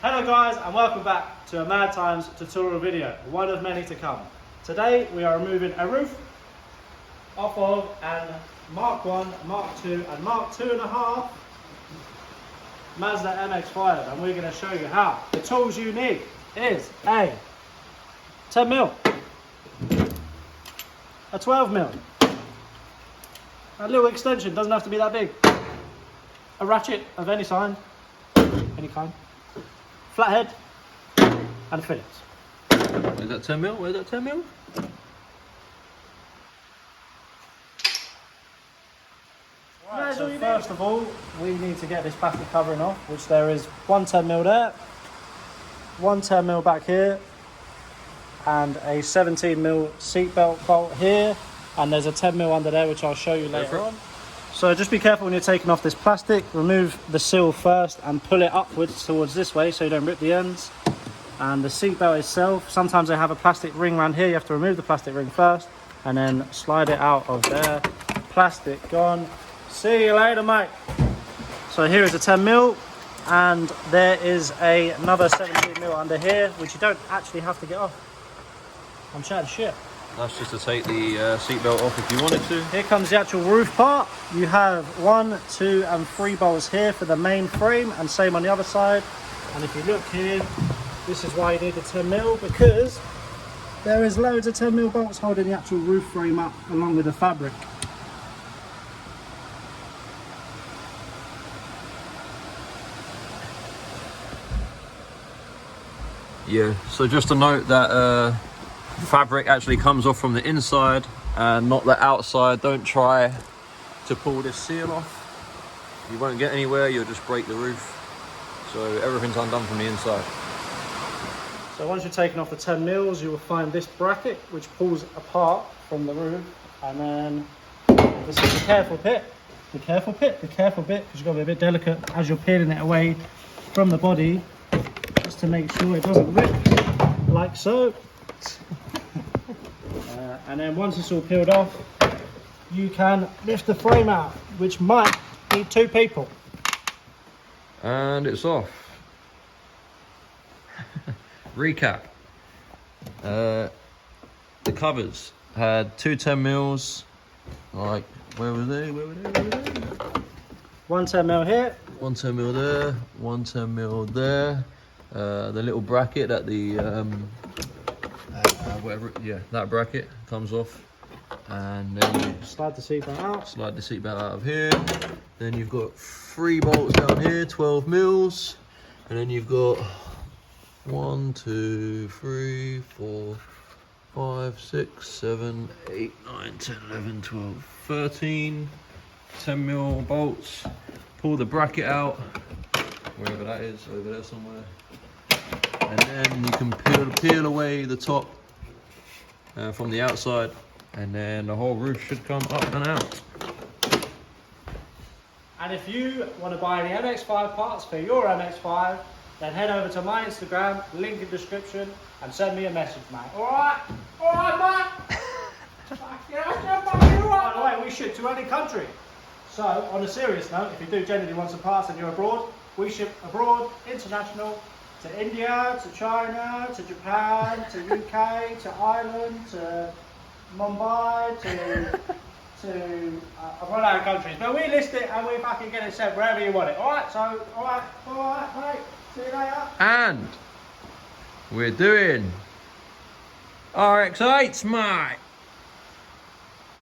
Hello guys, and welcome back to a Mad Times tutorial video, one of many to come. Today we are removing a roof off of an Mark 1, Mark 2 and Mark 2.5 Mazda MX5, and we're going to show you how. The tools you need is a 10mm, a 12mm, a little extension, doesn't have to be that big, a ratchet of any kind, flathead, and a Phillips. Where's that 10mm? Where's that 10mm? Right, so first of all, we need to get this plastic covering off, which there is one 10mm there, one 10mm back here, and a 17mm seatbelt bolt here, and there's a 10mm under there, which I'll show you later on. So just be careful when you're taking off this plastic. Remove the seal first and pull it upwards towards this way so you don't rip the ends. And the seatbelt itself, sometimes they have a plastic ring around here. You have to remove the plastic ring first and then slide it out of there. Plastic gone. See you later, mate. So here is a 10mm, and there is another 17mm under here, which you don't actually have to get off. I'm chatting shit. That's just to take the seatbelt off if you wanted to. Here comes the actual roof part. You have 1, 2 and 3 bolts here for the main frame, and same on the other side. And if you look here, this is why you need the 10mm, because there is loads of 10mm bolts holding the actual roof frame up along with the fabric. Yeah, so just to note that fabric actually comes off from the inside and not the outside. Don't try to pull this seal off. You won't get anywhere, you'll just break the roof. So everything's undone from the inside. So once you've taken off the 10mm, you will find this bracket which pulls apart from the roof, and then this is the careful bit. The careful bit, because you've got to be a bit delicate as you're peeling it away from the body, just to make sure it doesn't rip like so. And then once it's all peeled off, you can lift the frame out, which might need 2 people. And it's off. Recap. The covers had 2 10mm. Like, where were they? One 10mm here. 1 10mm there, 1 10mm there. The little bracket at the that bracket comes off, and then you Slide the seatbelt out. Slide the seatbelt out of here. Then you've got 3 bolts down here, 12mm, and then you've got 1, 2, 3, 4, 5, 6, 7, 8, 9, 10, 11, 12, 13 10mm bolts. Pull the bracket out, wherever that is, over there somewhere. And then you can peel away the top from the outside, and then the whole roof should come up and out. And if you want to buy any MX5 parts for your MX5, then head over to my Instagram, link in description, and send me a message, mate. Alright? Alright, mate? By the way, we ship to any country. So, on a serious note, if you do genuinely want some parts and you're abroad, we ship abroad, international, to India, to China, to Japan, to UK, to Ireland, to Mumbai, to I've run out of countries, but we list it and we fucking get it sent wherever you want it. Alright, so, alright, mate, see you later. And we're doing RX-8s, mate.